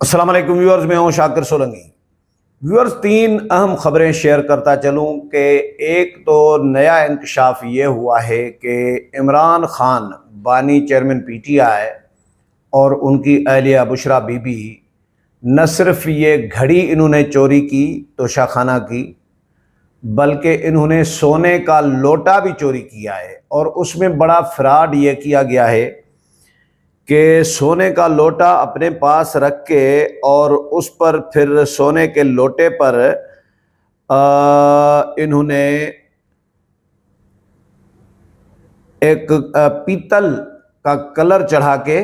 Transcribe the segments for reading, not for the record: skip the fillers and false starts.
السلام علیکم ویورز، میں ہوں شاکر سولنگی۔ ویورز، 3 اہم خبریں شیئر کرتا چلوں کہ ایک تو نیا انکشاف یہ ہوا ہے کہ عمران خان بانی چیئرمین پی ٹی آئی اور ان کی اہلیہ بشرا بی بی نہ صرف یہ گھڑی انہوں نے چوری کی توشہ خانہ کی، بلکہ انہوں نے سونے کا لوٹا بھی چوری کیا ہے۔ اور اس میں بڑا فراڈ یہ کیا گیا ہے کہ سونے کا لوٹا اپنے پاس رکھ کے اور اس پر پھر سونے کے لوٹے پر انہوں نے ایک پیتل کا کلر چڑھا کے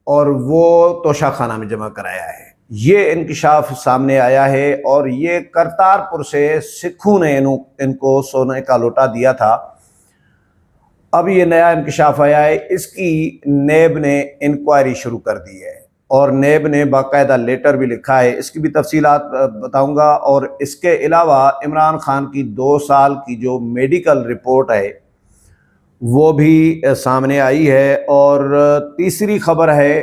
اور وہ توشہ خانہ میں جمع کرایا ہے۔ یہ انکشاف سامنے آیا ہے اور یہ کرتارپور سے سکھوں نے ان کو سونے کا لوٹا دیا تھا۔ اب یہ نیا انکشاف آیا ہے، اس کی نیب نے انکوائری شروع کر دی ہے اور نیب نے باقاعدہ لیٹر بھی لکھا ہے۔ اس کی بھی تفصیلات بتاؤں گا، اور اس کے علاوہ عمران خان کی 2 سال کی جو میڈیکل رپورٹ ہے وہ بھی سامنے آئی ہے۔ اور تیسری خبر ہے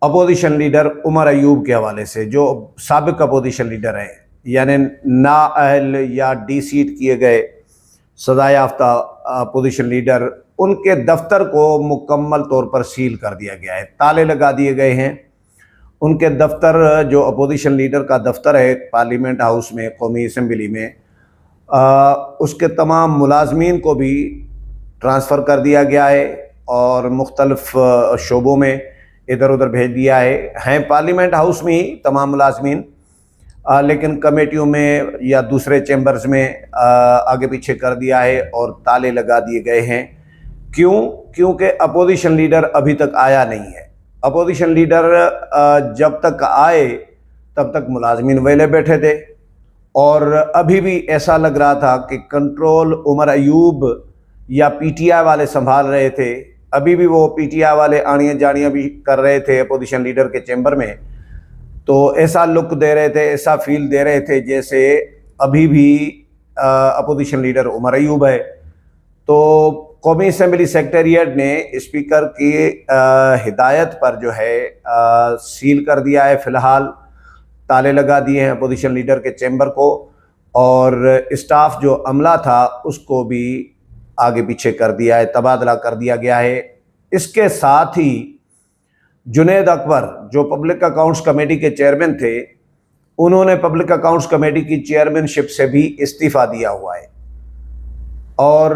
اپوزیشن لیڈر عمر ایوب کے حوالے سے، جو سابق اپوزیشن لیڈر ہیں، یعنی نااہل یا ڈی سیٹ کیے گئے سزا یافتہ اپوزیشن لیڈر، ان کے دفتر کو مکمل طور پر سیل کر دیا گیا ہے، تالے لگا دیے گئے ہیں۔ ان کے دفتر، جو اپوزیشن لیڈر کا دفتر ہے پارلیمنٹ ہاؤس میں، قومی اسمبلی میں، اس کے تمام ملازمین کو بھی ٹرانسفر کر دیا گیا ہے اور مختلف شعبوں میں ادھر ادھر بھیج دیا ہے۔ ہیں پارلیمنٹ ہاؤس میں ہی تمام ملازمین، لیکن کمیٹیوں میں یا دوسرے چیمبرز میں آگے پیچھے کر دیا ہے اور تالے لگا دیے گئے ہیں۔ کیونکہ اپوزیشن لیڈر ابھی تک آیا نہیں ہے۔ اپوزیشن لیڈر جب تک آئے تب تک ملازمین ویلے بیٹھے تھے، اور ابھی بھی ایسا لگ رہا تھا کہ کنٹرول عمر ایوب یا پی ٹی آئی والے سنبھال رہے تھے۔ ابھی بھی وہ پی ٹی آئی والے آڑیاں جاڑیاں بھی کر رہے تھے اپوزیشن لیڈر کے چیمبر میں، تو ایسا لک دے رہے تھے، ایسا فیل دے رہے تھے جیسے ابھی بھی اپوزیشن لیڈر عمر ایوب ہے۔ تو قومی اسمبلی سیکریٹریٹ نے اسپیکر کی ہدایت پر جو ہے سیل کر دیا ہے، فی الحال تالے لگا دیے ہیں اپوزیشن لیڈر کے چیمبر کو، اور اسٹاف جو عملہ تھا اس کو بھی آگے پیچھے کر دیا ہے، تبادلہ کر دیا گیا ہے۔ اس کے ساتھ ہی جنید اکبر، جو پبلک اکاؤنٹس کمیٹی کے چیئرمین تھے، انہوں نے پبلک اکاؤنٹس کمیٹی کی چیئرمین شپ سے بھی استعفیٰ دیا ہوا ہے، اور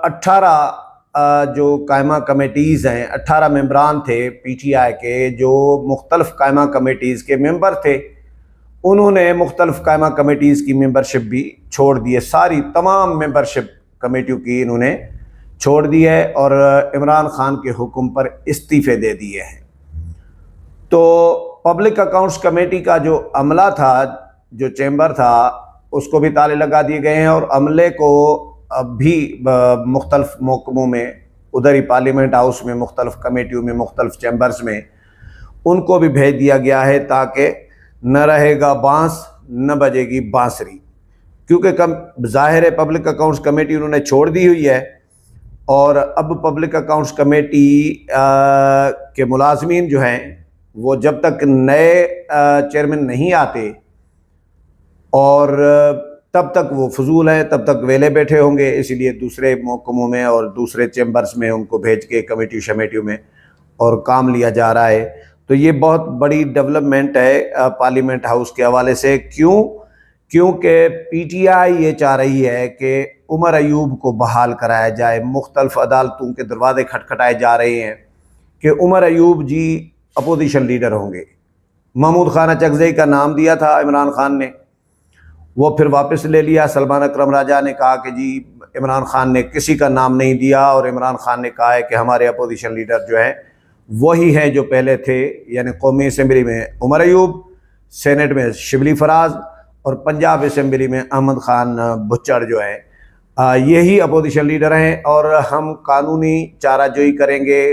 18 جو قائمہ کمیٹیز ہیں، 18 ممبران تھے پی ٹی آئی کے جو مختلف قائمہ کمیٹیز کے ممبر تھے، انہوں نے مختلف قائمہ کمیٹیز کی ممبرشپ بھی چھوڑ دی ہے۔ ساری تمام ممبرشپ کمیٹیوں کی انہوں نے چھوڑ دی ہے اور عمران خان کے حکم پر استعفے دے دیے ہیں۔ تو پبلک اکاؤنٹس کمیٹی کا جو عملہ تھا، جو چیمبر تھا، اس کو بھی تالے لگا دیے گئے ہیں، اور عملے کو اب بھی مختلف محکموں میں، ادھر ہی پارلیمنٹ ہاؤس میں، مختلف کمیٹیوں میں، مختلف چیمبرز میں ان کو بھی بھیج دیا گیا ہے، تاکہ نہ رہے گا بانس نہ بجے گی بانسری۔ کیونکہ ظاہر ہے پبلک اکاؤنٹس کمیٹی انہوں نے چھوڑ دی ہوئی ہے، اور اب پبلک اکاؤنٹس کمیٹی کے ملازمین جو ہیں وہ جب تک نئے چیئرمین نہیں آتے اور تب تک وہ فضول ہیں، تب تک ویلے بیٹھے ہوں گے، اسی لیے دوسرے محکموں میں اور دوسرے چیمبرز میں ان کو بھیج کے کمیٹی شمیٹیوں میں اور کام لیا جا رہا ہے۔ تو یہ بہت بڑی ڈیولپمنٹ ہے پارلیمنٹ ہاؤس کے حوالے سے۔ کیونکہ پی ٹی آئی یہ چاہ رہی ہے کہ عمر ایوب کو بحال کرایا جائے۔ مختلف عدالتوں کے دروازے کھٹکھٹائے جا رہے ہیں کہ عمر ایوب جی اپوزیشن لیڈر ہوں گے۔ محمود خان اچکزئی کا نام دیا تھا عمران خان نے، وہ پھر واپس لے لیا۔ سلمان اکرم راجہ نے کہا کہ جی عمران خان نے کسی کا نام نہیں دیا، اور عمران خان نے کہا ہے کہ ہمارے اپوزیشن لیڈر جو ہیں وہی ہیں جو پہلے تھے، یعنی قومی اسمبلی میں عمر ایوب، سینٹ میں شبلی فراز، اور پنجاب اسمبلی میں احمد خان بچڑ جو ہے، یہی اپوزیشن لیڈر ہیں، اور ہم قانونی چارہ جوئی کریں گے۔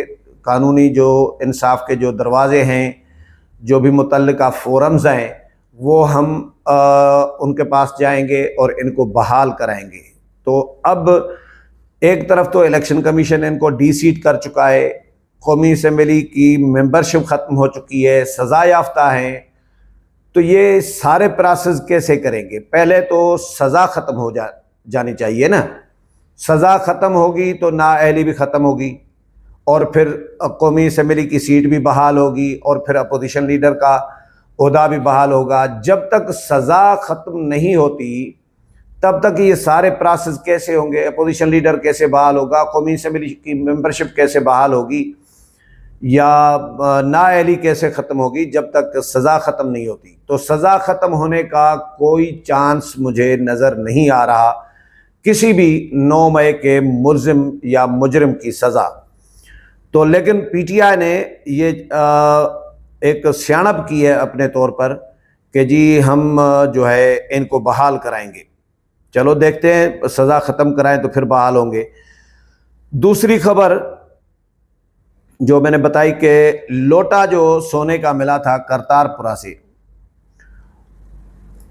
قانونی جو انصاف کے جو دروازے ہیں، جو بھی متعلقہ فورمز ہیں، وہ ہم ان کے پاس جائیں گے اور ان کو بحال کرائیں گے۔ تو اب ایک طرف تو الیکشن کمیشن ان کو ڈی سیٹ کر چکا ہے، قومی اسمبلی کی ممبرشپ ختم ہو چکی ہے، سزا یافتہ ہیں، تو یہ سارے پروسیس کیسے کریں گے؟ پہلے تو سزا ختم ہو جانی چاہیے نا، سزا ختم ہوگی تو نااہلی بھی ختم ہوگی، اور پھر قومی اسمبلی کی سیٹ بھی بحال ہوگی، اور پھر اپوزیشن لیڈر کا عہدہ بھی بحال ہوگا۔ جب تک سزا ختم نہیں ہوتی تب تک یہ سارے پروسیس کیسے ہوں گے؟ اپوزیشن لیڈر کیسے بحال ہوگا؟ قومی اسمبلی کی ممبرشپ کیسے بحال ہوگی؟ یا نااہلی کیسے ختم ہوگی جب تک سزا ختم نہیں ہوتی؟ تو سزا ختم ہونے کا کوئی چانس مجھے نظر نہیں آ رہا، کسی بھی 9 مئی کے ملزم یا مجرم کی سزا۔ تو لیکن پی ٹی آئی نے یہ ایک سیاںپ کی ہے اپنے طور پر کہ جی ہم جو ہے ان کو بحال کرائیں گے، چلو دیکھتے ہیں، سزا ختم کرائیں تو پھر بحال ہوں گے۔ دوسری خبر جو میں نے بتائی کہ لوٹا جو سونے کا ملا تھا کرتارپورہ سے،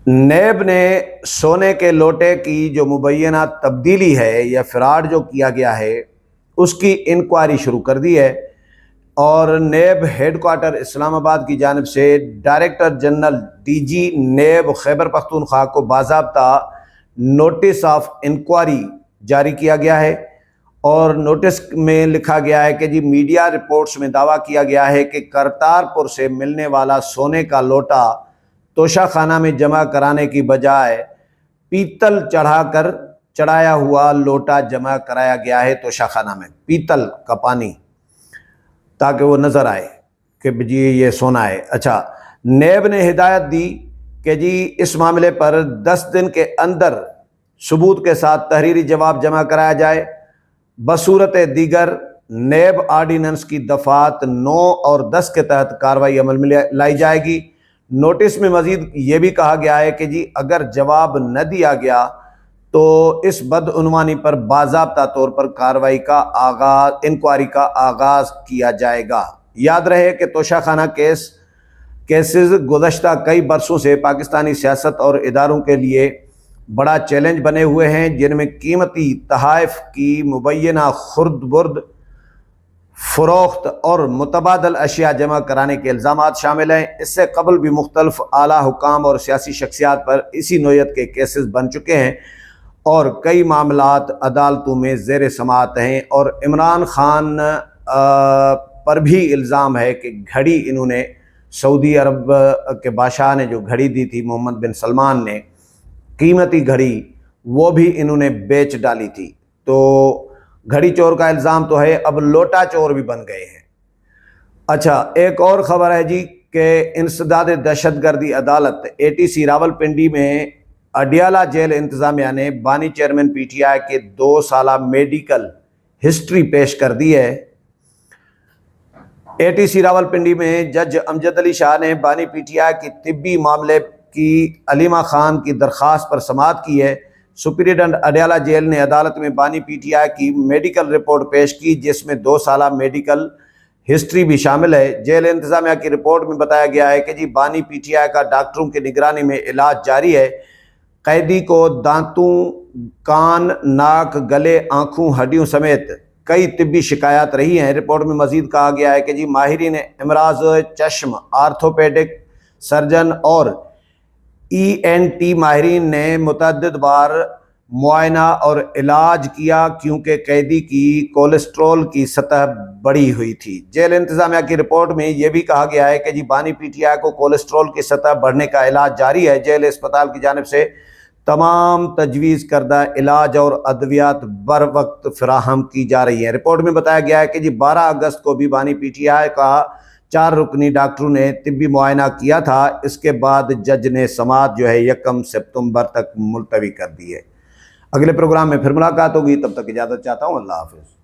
نیب نے سونے کے لوٹے کی جو مبینہ تبدیلی ہے یا فراڈ جو کیا گیا ہے اس کی انکوائری شروع کر دی ہے، اور نیب ہیڈ کوارٹر اسلام آباد کی جانب سے director general D G NAB Khyber Pakhtunkhwa کو باضابطہ نوٹس آف انکوائری جاری کیا گیا ہے، اور نوٹس میں لکھا گیا ہے کہ جی میڈیا رپورٹس میں دعویٰ کیا گیا ہے کہ کرتارپور سے ملنے والا سونے کا لوٹا توشہ خانہ میں جمع کرانے کی بجائے پیتل چڑھایا ہوا لوٹا جمع کرایا گیا ہے توشہ خانہ میں، پیتل کا پانی، تاکہ وہ نظر آئے کہ جی یہ سونا ہے۔ اچھا، نیب نے ہدایت دی کہ جی اس معاملے پر 10 دن کے اندر ثبوت کے ساتھ تحریری جواب جمع کرایا جائے، بصورت دیگر نیب آرڈیننس کی دفعات 9 اور 10 کے تحت کارروائی عمل میں لائی جائے گی۔ نوٹس میں مزید یہ بھی کہا گیا ہے کہ جی اگر جواب نہ دیا گیا تو اس بدعنوانی پر باضابطہ طور پر انکوائری کا آغاز کیا جائے گا۔ یاد رہے کہ توشہ خانہ کیسز گزشتہ کئی برسوں سے پاکستانی سیاست اور اداروں کے لیے بڑا چیلنج بنے ہوئے ہیں، جن میں قیمتی تحائف کی مبینہ خرد برد، فروخت اور متبادل اشیاء جمع کرانے کے الزامات شامل ہیں۔ اس سے قبل بھی مختلف اعلیٰ حکام اور سیاسی شخصیات پر اسی نوعیت کے کیسز بن چکے ہیں، اور کئی معاملات عدالتوں میں زیر سماعت ہیں، اور عمران خان پر بھی الزام ہے کہ گھڑی انہوں نے، سعودی عرب کے بادشاہ نے جو گھڑی دی تھی محمد بن سلمان نے، قیمتی گھڑی، وہ بھی انہوں نے بیچ ڈالی تھی۔ تو گھڑی چور کا الزام تو ہے، اب لوٹا چور بھی بن گئے ہیں۔ اچھا، ایک اور خبر ہے جی کہ انسداد دہشت گردی عدالت ATC راولپنڈی میں اڈیالہ جیل انتظامیہ نے بانی چیئرمین پی ٹی آئی کے 2 سالہ میڈیکل ہسٹری پیش کر دی ہے۔ ATC راولپنڈی میں جج امجد علی شاہ نے بانی پی ٹی آئی کی طبی معاملے کی علیمہ خان کی درخواست پر سماعت کی ہے۔ سپرنٹنڈنٹ اڈیالہ جیل نے عدالت میں بانی پی ٹی آئی کی میڈیکل رپورٹ پیش کی، جس میں 2 سالہ میڈیکل ہسٹری بھی شامل ہے۔ جیل انتظامیہ کی رپورٹ میں بتایا گیا ہے کہ جی بانی پی ٹی آئی کا ڈاکٹروں کی نگرانی میں علاج جاری ہے۔ قیدی کو دانتوں، کان، ناک، گلے، آنکھوں، ہڈیوں سمیت کئی طبی شکایات رہی ہیں۔ رپورٹ میں مزید کہا گیا ہے کہ جی ماہرین امراض چشم، آرتھوپیڈک سرجن اور ENT ماہرین نے متعدد بار معائنہ اور علاج کیا، کیونکہ قیدی کی کولیسٹرول کی سطح بڑھی ہوئی تھی۔ جیل انتظامیہ کی رپورٹ میں یہ بھی کہا گیا ہے کہ جی بانی پی ٹی آئی کو کولیسٹرول کی سطح بڑھنے کا علاج جاری ہے۔ جیل اسپتال کی جانب سے تمام تجویز کردہ علاج اور ادویات بر وقت فراہم کی جا رہی ہیں۔ رپورٹ میں بتایا گیا ہے کہ جی 12 اگست کو بھی بانی پی ٹی آئی کا 4 رکنی ڈاکٹروں نے طبی معائنہ کیا تھا۔ اس کے بعد جج نے سماعت جو ہے 1 ستمبر تک ملتوی کر دی ہے۔ اگلے پروگرام میں پھر ملاقات ہوگی، تب تک اجازت چاہتا ہوں، اللہ حافظ۔